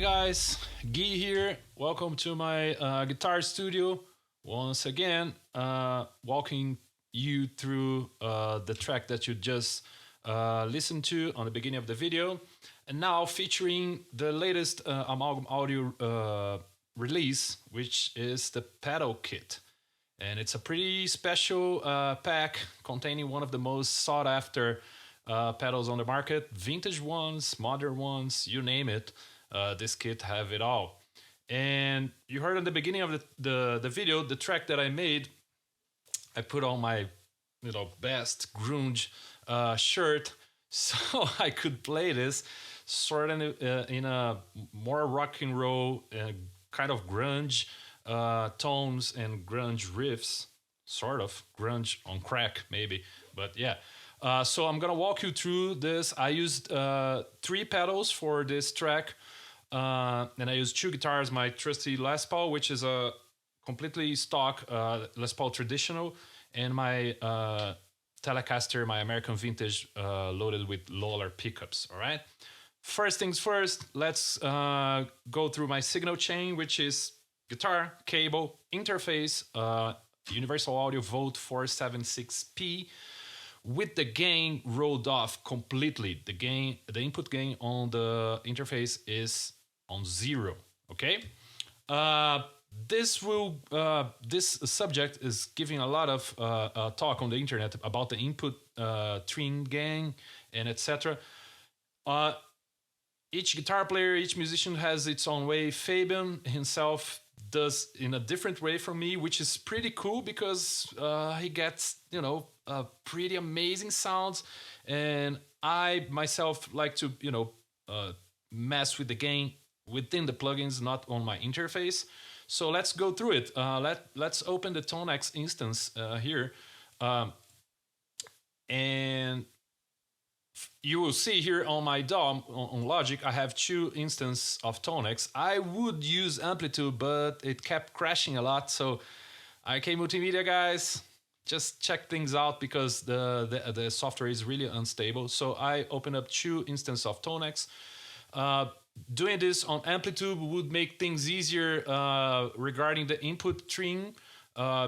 guys, Guy here. Welcome to my guitar studio. Once again, walking you through the track that you just listened to on the beginning of the video. And now featuring the latest Amalgam Audio release, which is the pedal kit. And it's a pretty special pack containing one of the most sought after pedals on the market. Vintage ones, modern ones, you name it. This kit have it all. And you heard at the beginning of the video, the track that I made, I put on my best grunge shirt so I could play this sort of in a more rock and roll kind of grunge tones and grunge riffs, sort of grunge on crack maybe, but yeah. So I'm gonna walk you through this. I used 3 pedals for this track. And I use 2 guitars, my trusty Les Paul, which is a completely stock Les Paul traditional, and my Telecaster, my American Vintage, loaded with Lawler pickups, all right? First things first, let's go through my signal chain, which is guitar, cable, interface, Universal Audio Volt 476P, with the gain rolled off completely. The input gain on the interface is on 0. Okay. This subject is giving a lot of talk on the internet about the input trim gain and etc. Each guitar player, each musician has its own way. Fabian himself does in a different way from me, which is pretty cool because he gets pretty amazing sounds, and I myself like to mess with the gain within the plugins, not on my interface. So let's go through it. Let's open the ToneX instance here, and you will see here on my DAW on Logic, I have 2 instances of ToneX. I would use Amplitude, but it kept crashing a lot. So IK Multimedia guys, just check things out because the software is really unstable. So I opened up 2 instances of ToneX. Doing this on Amplitude would make things easier regarding the input trim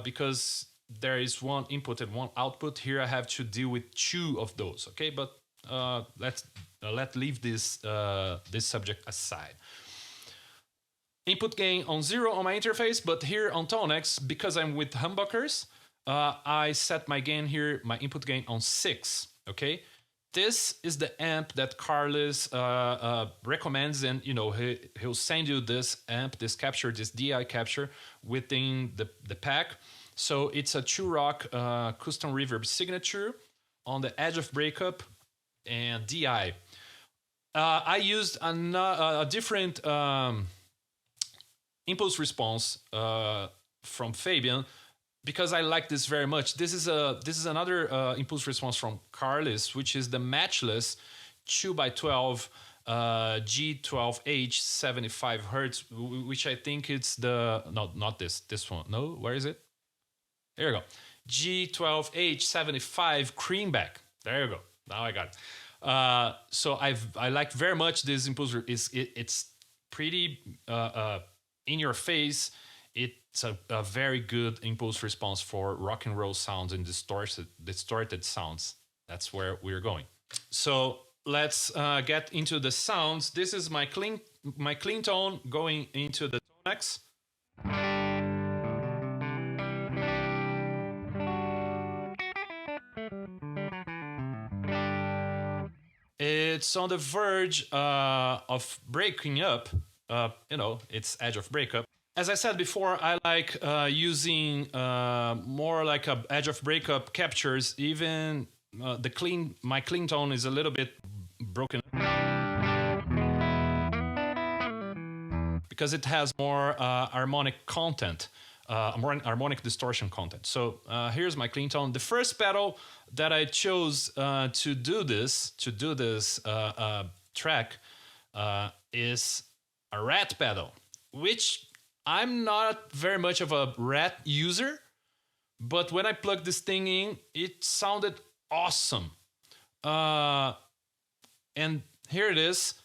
because there is one input and one output. Here I have to deal with 2 of those. Okay, but let's leave this subject aside. Input gain on 0 on my interface, but here on ToneX, because I'm with humbuckers, I set my gain here, my input gain on 6. Okay. This is the amp that Carlos recommends, and he'll send you this amp, this capture, this DI capture within the pack. So it's a True Rock custom reverb signature on the edge of breakup and DI. I used a different impulse response from Fabian, because I like this very much. This is another impulse response from Carlos, which is the matchless 2x12 G12H 75 Hertz, which I think it's not this one. No, where is it? There you go. G12H 75 Creamback. There you go. Now I got it. So I like very much this impulse. It's pretty in your face. It's a very good impulse response for rock and roll sounds and distorted sounds. That's where we're going. So let's get into the sounds. This is my clean tone going into the ToneX. It's on the verge of breaking up. It's edge of breakup. As I said before, I like using more like a edge of breakup captures. Even my clean tone is a little bit broken because it has more harmonic content, more harmonic distortion content. So here's my clean tone. The first pedal that I chose to do this track is a rat pedal, which I'm not very much of a rat user, but when I plugged this thing in, it sounded awesome. And here it is.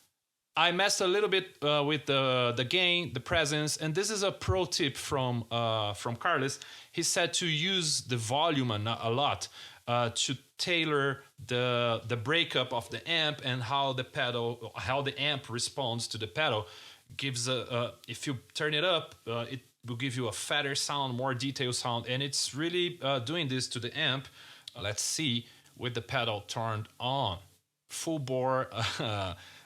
I messed a little bit with the gain, the presence, and this is a pro tip from Carlos. He said to use the volume a lot to tailor the breakup of the amp and how the amp responds to the pedal. Gives if you turn it up, it will give you a fatter sound, more detailed sound, and it's really doing this to the amp. Let's see, with the pedal turned on, full bore.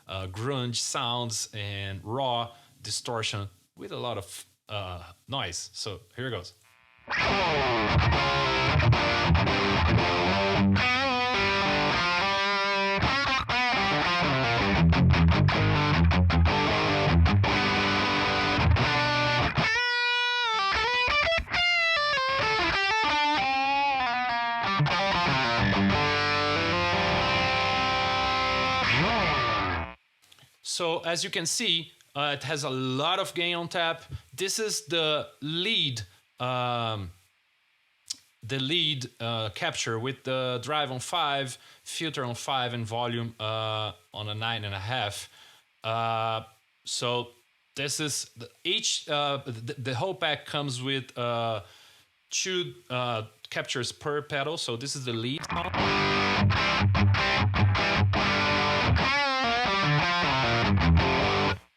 Grunge sounds and raw distortion with a lot of noise. So here it goes. So as you can see, it has a lot of gain on tap. This is the lead capture with the drive on 5, filter on 5, and volume on a 9.5. So this is the whole pack comes with 2 captures per pedal. So this is the lead.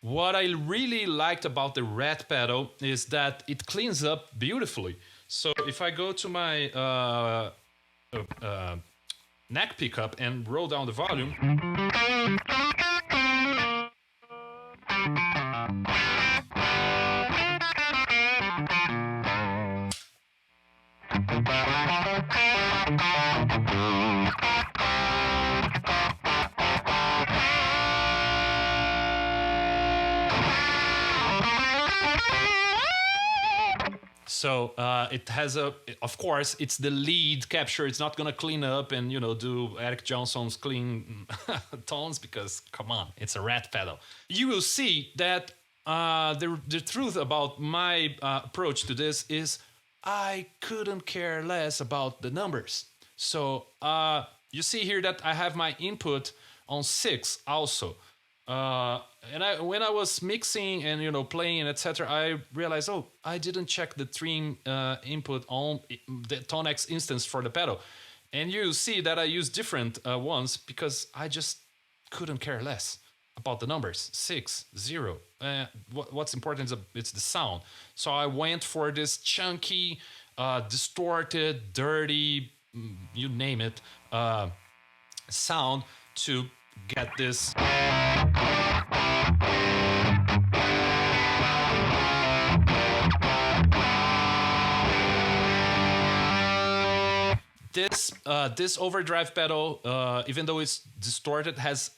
What I really liked about the red pedal is that it cleans up beautifully. So if I go to my neck pickup and roll down the volume, so it has of course, it's the lead capture. It's not gonna clean up and do Eric Johnson's clean tones because come on, it's a red pedal. You will see that the truth about my approach to this is I couldn't care less about the numbers. So you see here that I have my input on 6 also. And when I was mixing and playing, etc., I realized, I didn't check the trim input on the ToneX instance for the pedal, and you see that I use different ones because I just couldn't care less about the numbers. 6, 0. What's important is it's the sound. So I went for this chunky, distorted, dirty, you name it, sound to get this. This overdrive pedal, even though it's distorted, has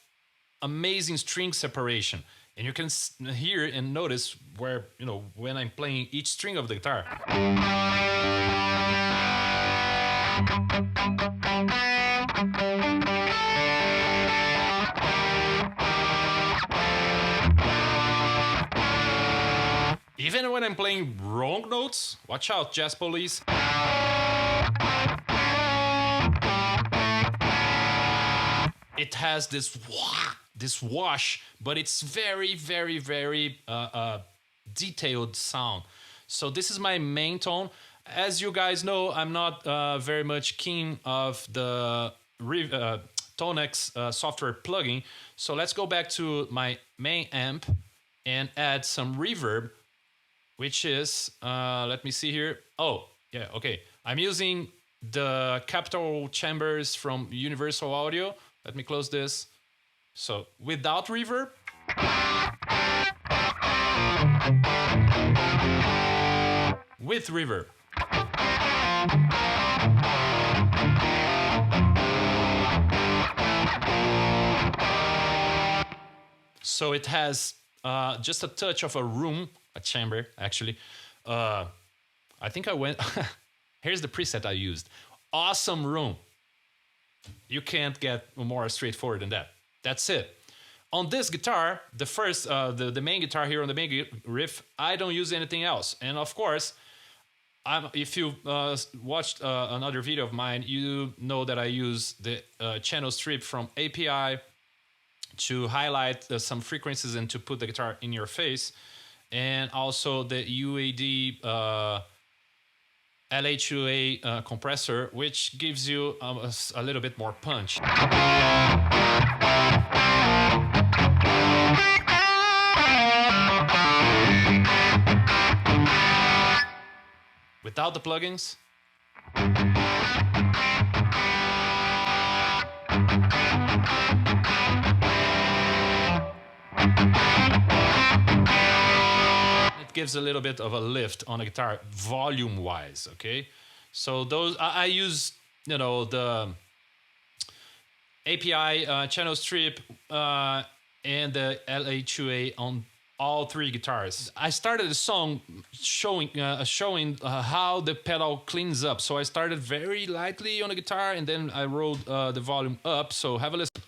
amazing string separation, and you can hear and notice where when I'm playing each string of the guitar. Even when I'm playing wrong notes, watch out, jazz police. It has this wash, but it's very, very, very detailed sound. So this is my main tone. As you guys know, I'm not very much keen of the ToneX software plugin. So let's go back to my main amp and add some reverb, which is, let me see here. Oh, yeah, okay. I'm using the capital chambers from Universal Audio. Let me close this. So without reverb. With reverb. So it has just a touch of a room, a chamber actually. I think I went, here's the preset I used. Awesome room. You can't get more straightforward than that. That's it. On this guitar, the first, the main guitar here on the main riff, I don't use anything else. And of course, if you watched another video of mine, you know that I use the channel strip from API to highlight some frequencies and to put the guitar in your face. And also the UAD LA2A compressor, which gives you a little bit more punch. Without the plugins, it gives a little bit of a lift on the guitar volume-wise, okay? So those, I use, you know, the API channel strip and the LA2A on all three guitars. I started the song showing how the pedal cleans up. So I started very lightly on the guitar and then I rolled the volume up. So have a listen.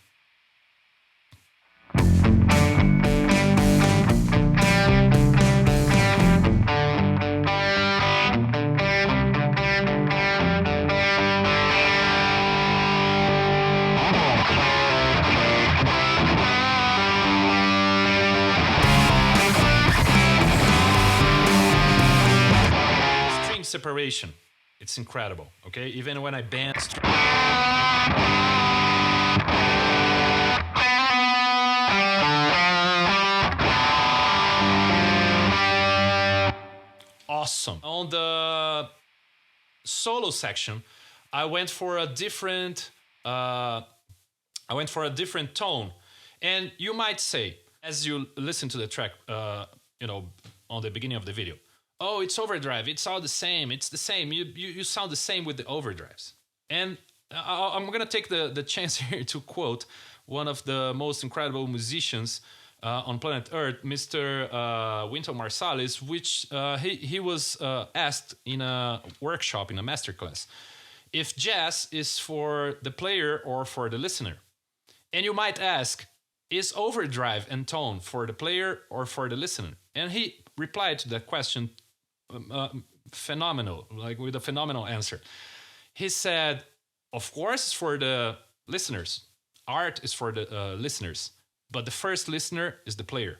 Separation, it's incredible, okay? Even when I bend awesome. On the solo section, I went for a different tone. And you might say, as you listen to the track, you know, on the beginning of the video, oh, it's overdrive. It's all the same. It's the same. You sound the same with the overdrives. And I'm going to take the chance here to quote one of the most incredible musicians on planet Earth, Mr. Wynton Marsalis, which he was asked in a workshop, in a masterclass, if jazz is for the player or for the listener. And you might ask, is overdrive and tone for the player or for the listener? And he replied to that question phenomenal, like with a phenomenal answer. He said, of course, it's for the listeners. Art is for the listeners, but the first listener is the player.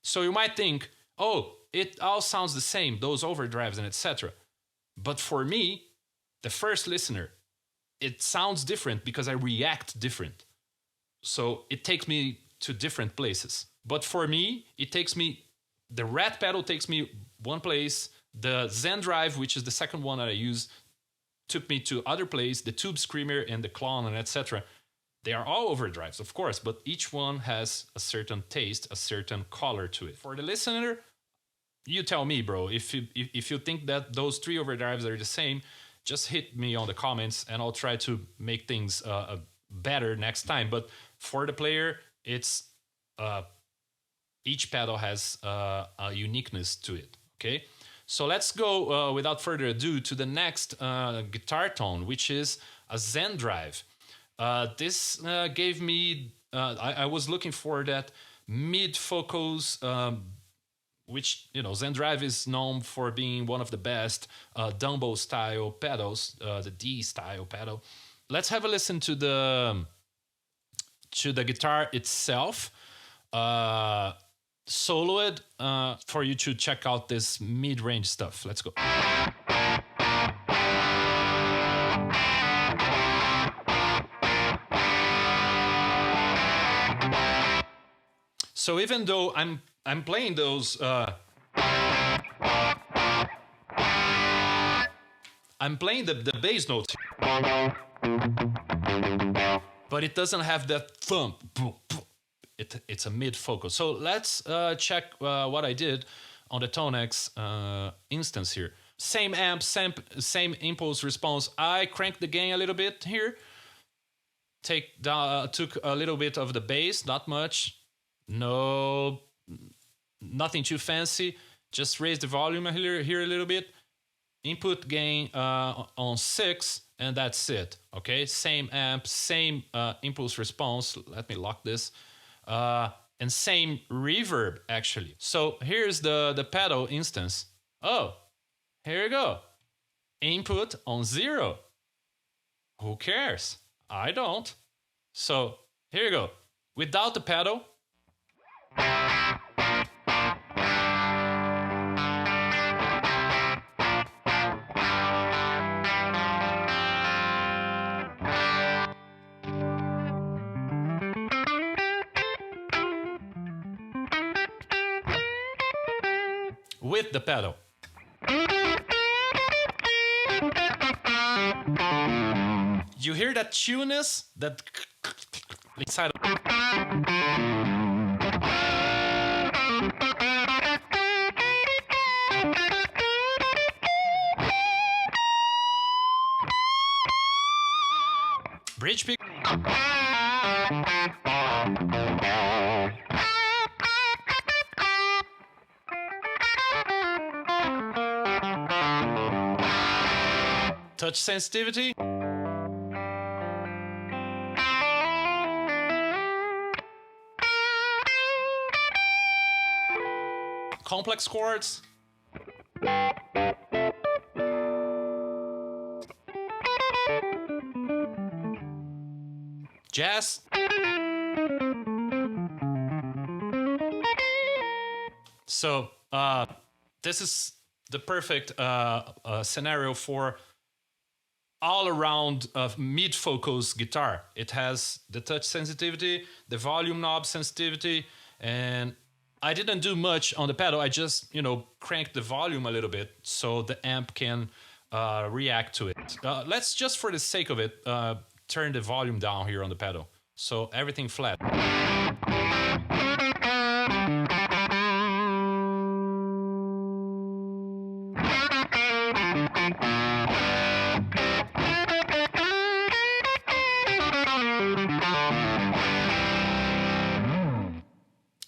So you might think, oh, it all sounds the same, those overdrives and etc. But for me, the first listener, it sounds different because I react different. So it takes me to different places. But for me, it takes me, the rat pedal takes me one place. The Zendrive, which is the second one that I use, took me to other places. The Tube Screamer and the Clone and etc. They are all overdrives, of course, but each one has a certain taste, a certain color to it. For the listener, you tell me, bro. If you think that those three overdrives are the same, just hit me on the comments and I'll try to make things better next time. But for the player, it's each pedal has a uniqueness to it. Okay. So let's go, without further ado, to the next guitar tone, which is a Zendrive. This gave me, I was looking for that mid-focus, which, you know, Zendrive is known for being one of the best Dumbo-style pedals, the D-style pedal. Let's have a listen to the guitar itself. Soloed for you to check out this mid-range stuff. Let's go. So even though I'm playing those I'm playing the bass notes, but it doesn't have that thump. It's a mid-focus. So let's check what I did on the ToneX instance here. Same amp, same impulse response. I cranked the gain a little bit here. Took a little bit of the bass, not much. No, nothing too fancy. Just raise the volume here a little bit. Input gain on 6, and that's it. Okay, same amp, same impulse response. Let me lock this. And same reverb, actually. So here's the pedal instance. Oh, here you go. Input on 0. Who cares? I don't. So here you go. Without the pedal, with the pedal. You hear that chewiness that inside of bridge pick. Touch sensitivity. Complex chords. Jazz. So this is the perfect scenario for all around mid-focus guitar. It has the touch sensitivity, the volume knob sensitivity, and I didn't do much on the pedal. I just, cranked the volume a little bit so the amp can react to it. Let's just, for the sake of it, turn the volume down here on the pedal. So everything flat.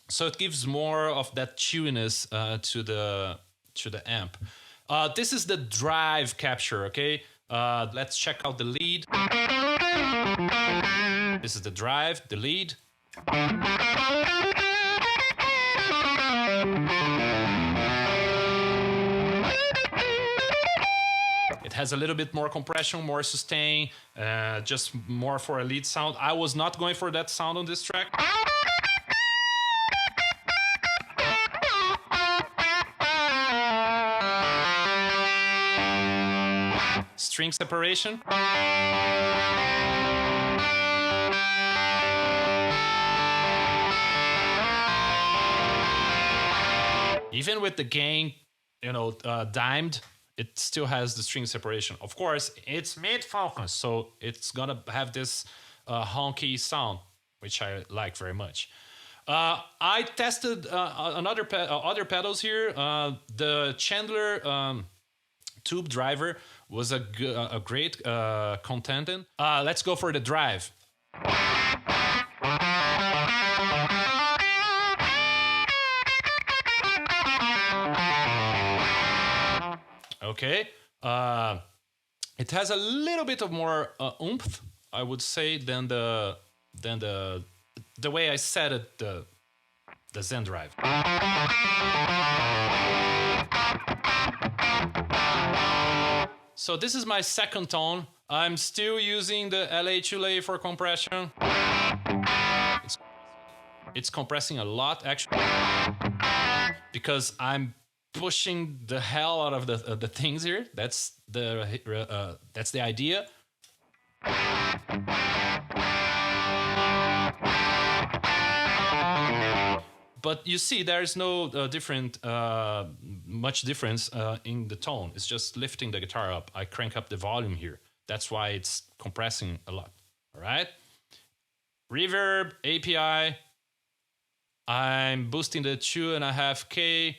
So it gives more of that chewiness to the amp. This is the drive capture, okay? Let's check out the lead. This is the drive, the lead. It has a little bit more compression, more sustain, just more for a lead sound. I was not going for that sound on this track. String separation. Even with the gain, dimed, it still has the string separation. Of course, it's mid-focus, so it's gonna have this honky sound, which I like very much. I tested other pedals here. The Chandler tube driver was a great contender. Let's go for the drive. Okay, it has a little bit of more oomph, I would say, than the way I set it, the Zendrive. So this is my second tone. I'm still using the LA2LA for compression. It's compressing a lot, actually, because I'm pushing the hell out of the things here. That's the idea. But you see, there's no much difference in the tone. It's just lifting the guitar up. I crank up the volume here. That's why it's compressing a lot. All right. Reverb, API. I'm boosting the 2.5K,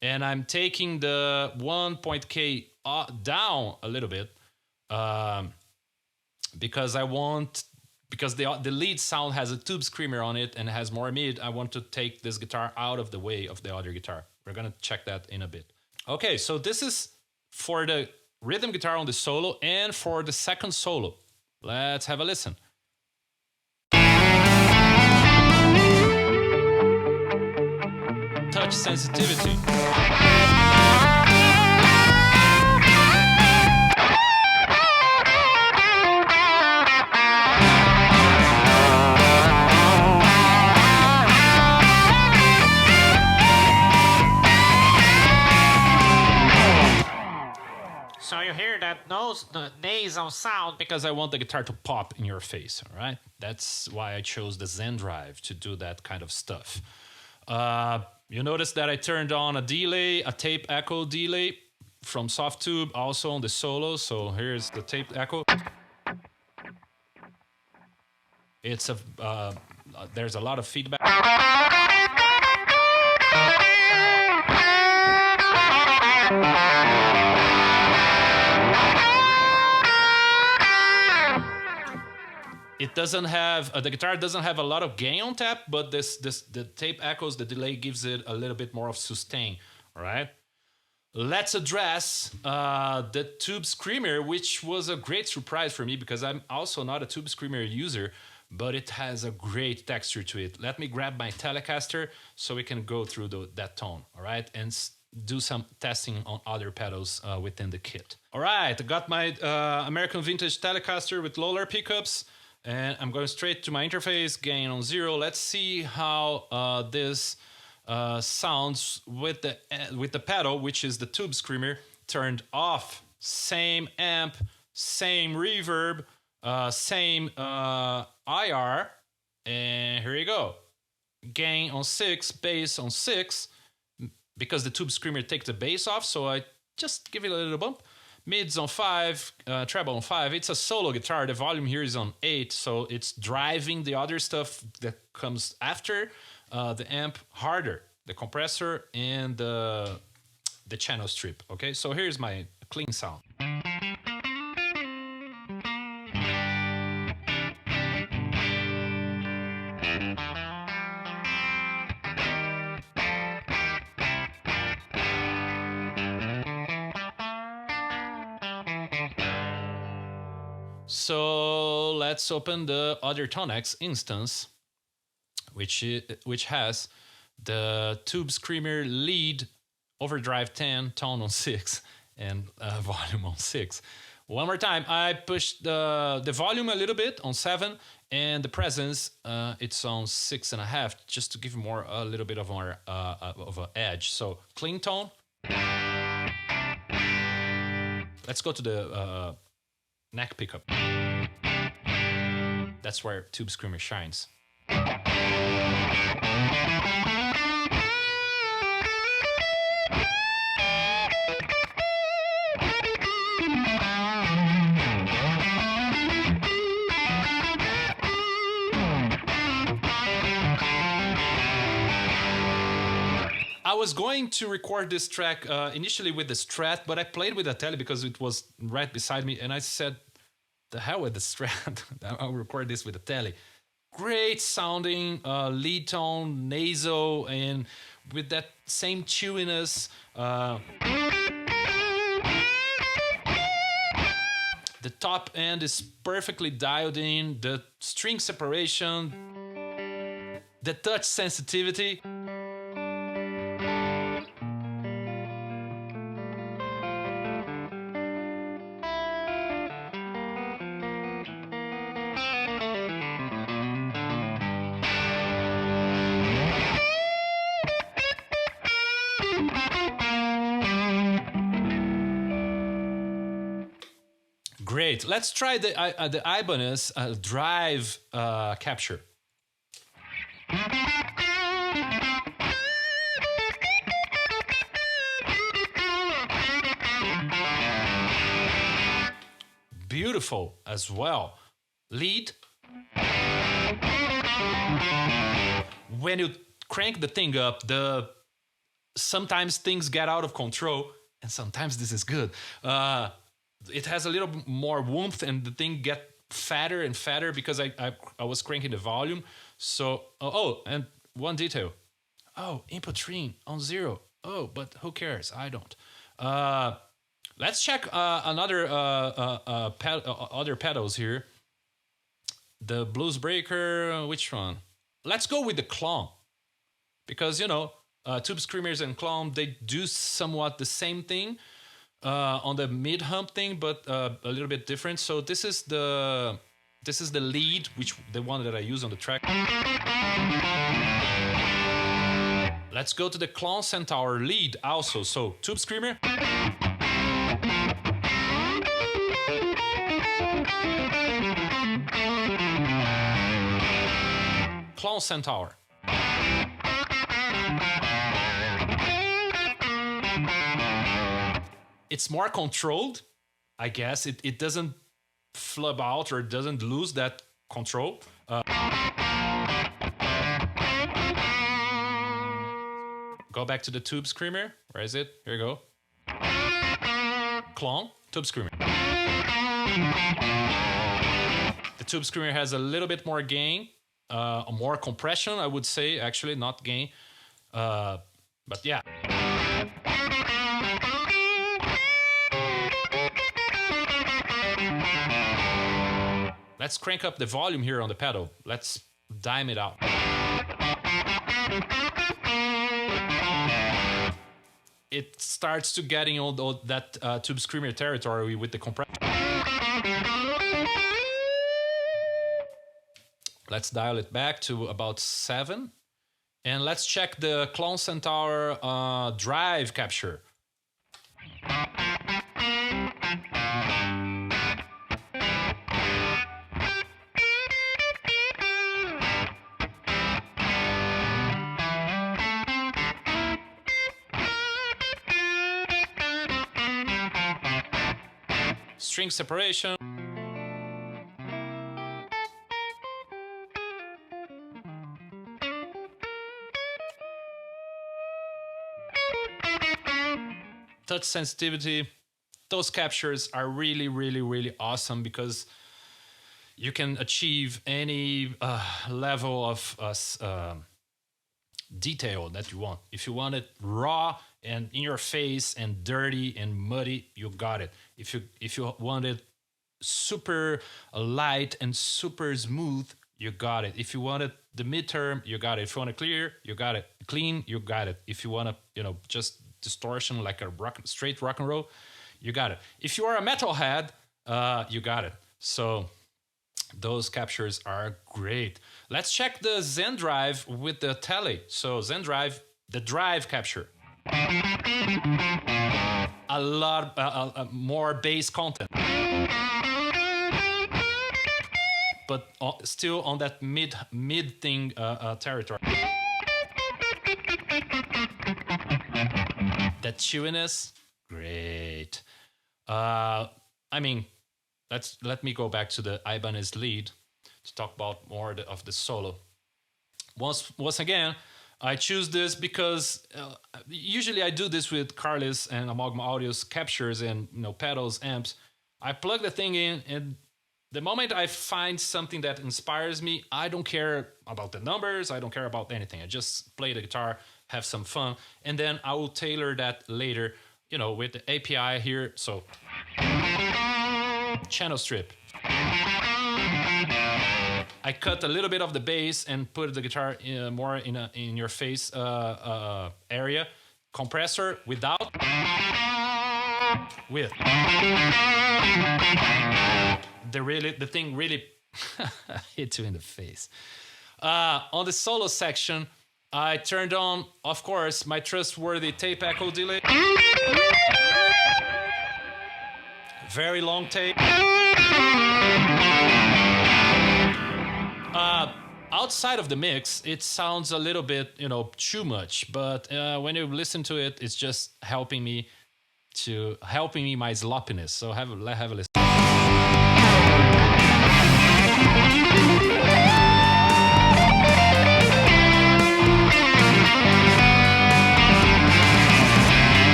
and I'm taking the 1.K down a little bit because the lead sound has a tube screamer on it and has more mid. I want to take this guitar out of the way of the other guitar. We're gonna check that in a bit. Okay, so this is for the rhythm guitar on the solo and for the second solo. Let's have a listen. Touch sensitivity. chose the nasal sound because I want the guitar to pop in your face, all right? That's why I chose the Zendrive to do that kind of stuff. You notice that I turned on a delay, a tape echo delay from Softtube, also on the solo. So here's the tape echo. It's there's a lot of feedback. It doesn't have the guitar doesn't have a lot of gain on tap, but the tape echoes, the delay gives it a little bit more of sustain. All right. Let's address the Tube Screamer, which was a great surprise for me because I'm also not a Tube Screamer user, but it has a great texture to it. Let me grab my Telecaster so we can go through that tone, all right, and do some testing on other pedals within the kit. All right, I got my American Vintage Telecaster with Lowler pickups, and I'm going straight to my interface, gain on 0. Let's see how this sounds with the pedal, which is the Tube Screamer, turned off. Same amp, same reverb, same IR, and here you go. Gain on 6, bass on 6, because the Tube Screamer takes the bass off, so I just give it a little bump. Mids on 5, treble on 5. It's a solo guitar. The volume here is on 8, so it's driving the other stuff that comes after the amp harder, the compressor and the channel strip. Okay, so here's my clean sound. So let's open the other ToneX instance, which has the Tube Screamer lead, overdrive 10, tone on 6, and volume on 6. One more time, I pushed the volume a little bit on 7, and the presence it's on 6.5, just to give a little bit of more of an edge. So clean tone. Let's go to the neck pickup. That's where Tube Screamer shines. I was going to record this track initially with the Strat, but I played with the Tele because it was right beside me, and I said, the hell with the Strat, I'll record this with the Tele. Great sounding lead tone, nasal, and with that same chewiness. The top end is perfectly dialed in, the string separation, the touch sensitivity. Great. Let's try the Ibanez drive capture. Beautiful as well. Lead. When you crank the thing up, sometimes things get out of control, and sometimes this is good. It has a little more warmth, and the thing get fatter and fatter because I was cranking the volume. So, and one detail. Input train on 0. But who cares? I don't. Let's check other pedals here. The Blues Breaker, which one? Let's go with the Clone. Because, Tube Screamers and Clone, they do somewhat the same thing. On the mid hump thing, but a little bit different. So this is the lead, the one that I use on the track. Let's go to the Clone Centaur lead also. So Tube Screamer. Clone Centaur. It's more controlled, I guess. It doesn't flub out or doesn't lose that control. Go back to the tube screamer. Where is it? Here you go. Clone, tube screamer. The tube screamer has a little bit more gain, more compression, I would say, actually, not gain. But yeah. Let's crank up the volume here on the pedal. Let's dime it out. It starts to getting all that tube screamer territory with the compression. Let's dial it back to about 7. And let's check the Clone Centaur drive capture. String separation. Touch sensitivity. Those captures are really, really, really awesome because you can achieve any level of detail that you want. If you want it raw and in your face and dirty and muddy, you got it. If you want it super light and super smooth, you got it. If you want it the midterm, you got it. If you want it clear, you got it. Clean, you got it. If you want to, just distortion like a straight rock and roll, you got it. If you are a metalhead, you got it. So those captures are great. Let's check the Zendrive with the tele. So Zendrive, the drive capture. A lot more bass content, but still on that mid thing territory. That chewiness, great. I mean, let me go back to the Ibanez lead to talk about more of the solo. Once again, I choose this because usually I do this with Carlos and Amogma Audio's captures and pedals, amps. I plug the thing in, and the moment I find something that inspires me, I don't care about the numbers, I don't care about anything. I just play the guitar, have some fun, and then I will tailor that later, with the API here. So channel strip. I cut a little bit of the bass and put the guitar more in your face area. Compressor without, with. The thing really hit you in the face. On the solo section, I turned on, of course, my trustworthy tape echo delay. Very long tape. Outside of the mix, it sounds a little bit, too much. But when you listen to it, it's just helping me my sloppiness. So have a listen.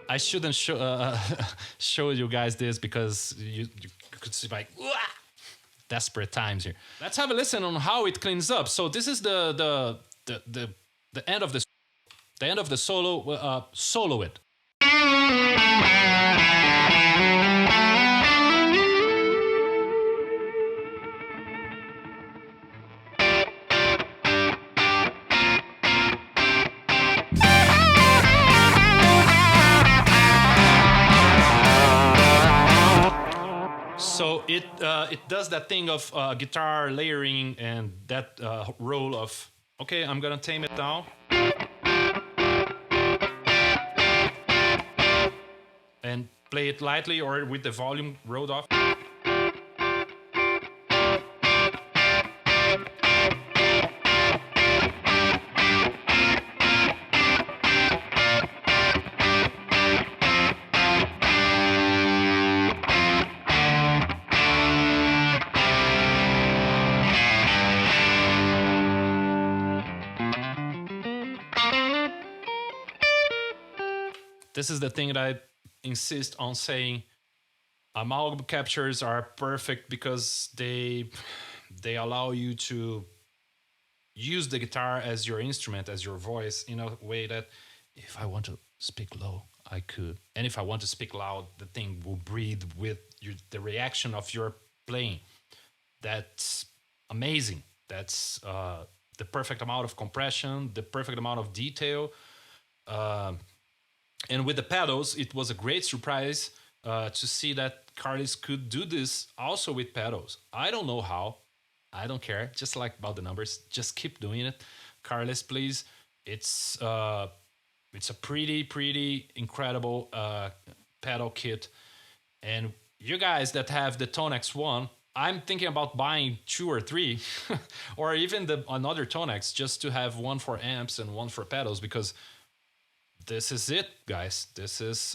I shouldn't show you guys this because you could see like desperate times here. Let's have a listen on how it cleans up. So this is the end of the solo. Solo it. So it does that thing of guitar layering and that role of, okay, I'm gonna tame it down. and play it lightly or with the volume rolled off. This is the thing that I insist on saying. Amalgam captures are perfect because they allow you to use the guitar as your instrument, as your voice, in a way that if I want to speak low, I could. And if I want to speak loud, the thing will breathe with the reaction of your playing. That's amazing. That's the perfect amount of compression, the perfect amount of detail. And with the pedals, it was a great surprise to see that Carlos could do this also with pedals. I don't know how. I don't care. Just like about the numbers. Just keep doing it. Carlos, please. It's a pretty incredible pedal kit. And you guys that have the ToneX one, I'm thinking about buying 2 or 3 or even another ToneX just to have one for amps and one for pedals, because this is it, guys. This is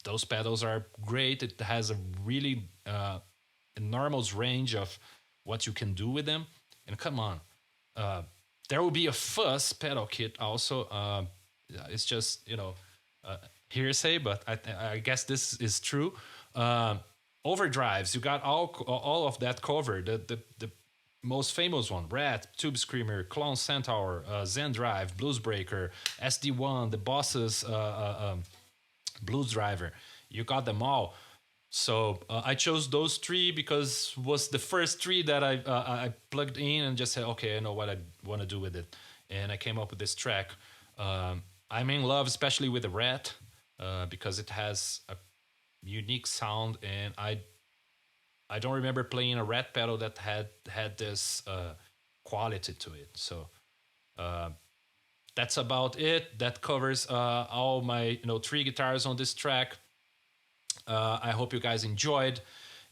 those pedals are great. It has a really enormous range of what you can do with them. And come on, there will be a fuzz pedal kit also. It's just hearsay, but I guess this is true. Overdrives, you got all of that covered. The most famous one: Rat, Tube Screamer, Clone Centaur, Zendrive, Bluesbreaker, SD1, the Boss's Blues Driver. You got them all. So I chose those 3 because was the first 3 that I plugged in and just said, okay, I know what I want to do with it. And I came up with this track. I'm in love, especially with the Rat, because it has a unique sound, and I don't remember playing a Rat pedal that had this quality to it. So that's about it. That covers all my 3 guitars on this track. I hope you guys enjoyed,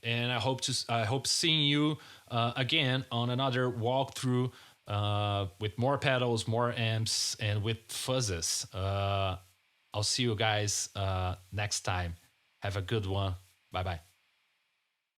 and I hope seeing you again on another walkthrough with more pedals, more amps, and with fuzzes. I'll see you guys next time. Have a good one. Bye bye.